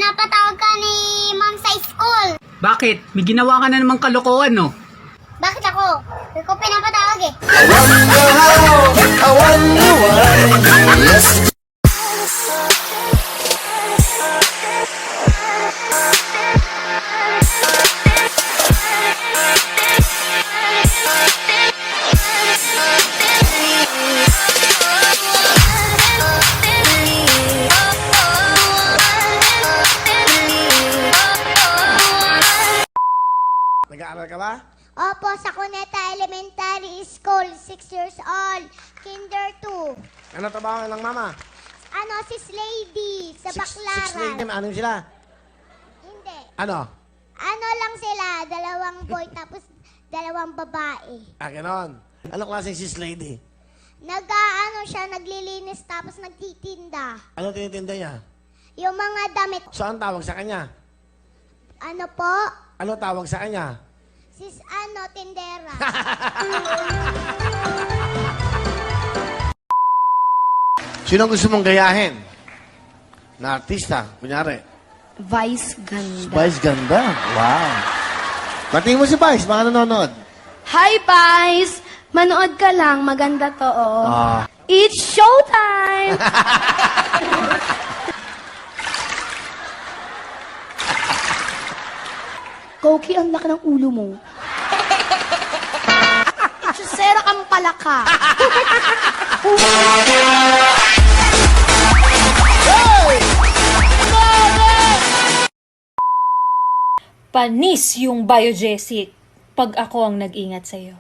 pinapatawag ka ni ma'am sa school. Bakit? May ginawa ka na namang kalokohan, no? Bakit ako? Hindi ko pinapatawag eh. I wonder why. Yes. Nag-aaral ka ba? Opo, sa Cuneta Elementary School, 6 years old, Kinder 2. Ano trabaho ng mama? Ano, sis lady, sa Six Baklaran. lady, ano sila? Hindi. Ano? Ano lang sila, 2 boy tapos 2 babae. Ganon. Ano klaseng sis lady? Nag-ano siya, naglilinis tapos nagtitinda. Ano tinitinda niya? Yung mga damit, So, ang tawag sa kanya? ano po, Ano tawag sa kanya? sis ano, tindera. Sino gusto mong gayahin? Na artista, kunyari. Vice ganda. Vice ganda. Wow. Batiin mo si Vice, mga nanonood. Hi, Vice! Manood ka lang, maganda to, oh. Ah. It's showtime! Koki, ang laki ng ulo mo. Chusera kang pala ka. Panis yung biogesic pag ako ang nag-ingat sa'yo.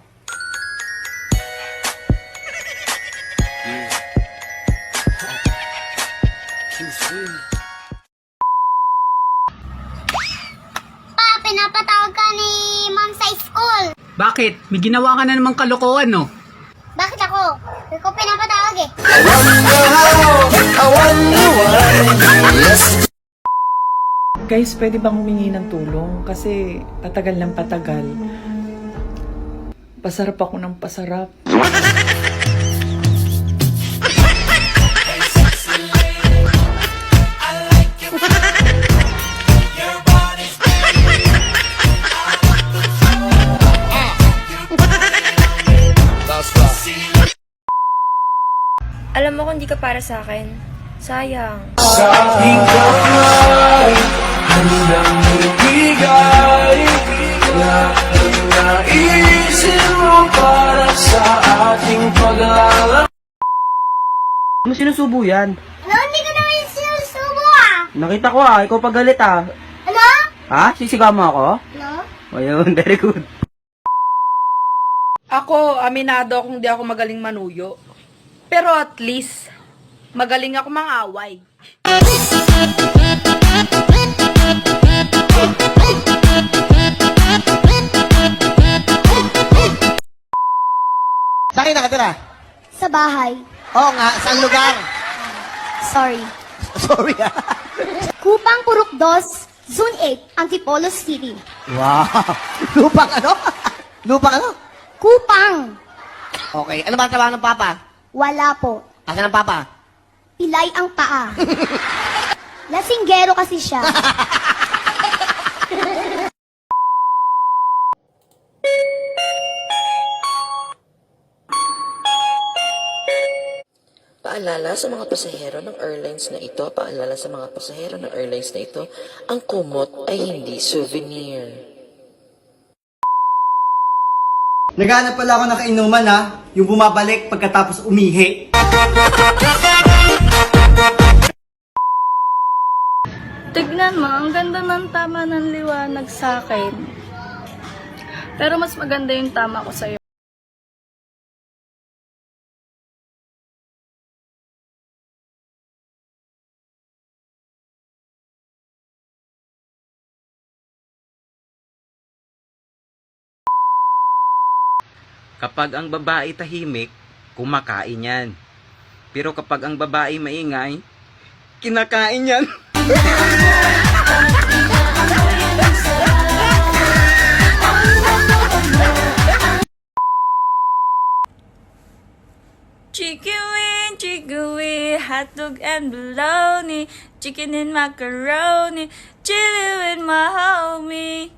Pa, pinapatawag ka ni ma'am sa school. Bakit? May ginawa ka na namang kalokohan, no? Bakit ako? Hindi ko pinapatawag eh. I wonder why. Yes. Guys, pwede bang humingi ng tulong? Kasi patagal ng patagal. Pasarap ako ng pasarap. Alam mo kung di ka para sa akin, sayang. Handang ibigay lahat ng naisin mo para sa ating pag-aaral. Ano sinusubo yan? Ano, hindi ko naman sinusubo ah. Nakita ko ikaw pagalit Ano? Ha? Sisigaw mo ako? Ano? Ayun, very good. Ako, aminado akong di ako magaling manuyo. Pero at least, magaling ako mang-away. Saan kayo nakatira? Sa bahay. Oo nga, saan lugar? Sorry. Sorry ah. Kupang Purok 2, Zone 8, Antipolo City. Wow. Lupang ano? Lupang ano? Kupang. Okay, ano ba ang trabaho ng papa? Wala po. Asan ang papa? Pilay ang paa. Lasinggero kasi siya. Paalala sa mga pasahero ng airlines na ito, ang kumot ay hindi souvenir. Naghanap pala ako ng kainuman yung bumabalik pagkatapos umihi. Tignan mo, ang ganda ng tama ng liwanag sa akin. Pero mas maganda yung tama ko sa'yo. Kapag ang babae tahimik, kumakain yan. Pero kapag ang babae maingay, kinakain yan. Chikuwi, hotdog and bologna, chicken and macaroni, chili with my homie.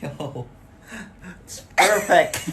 Yo, it's perfect.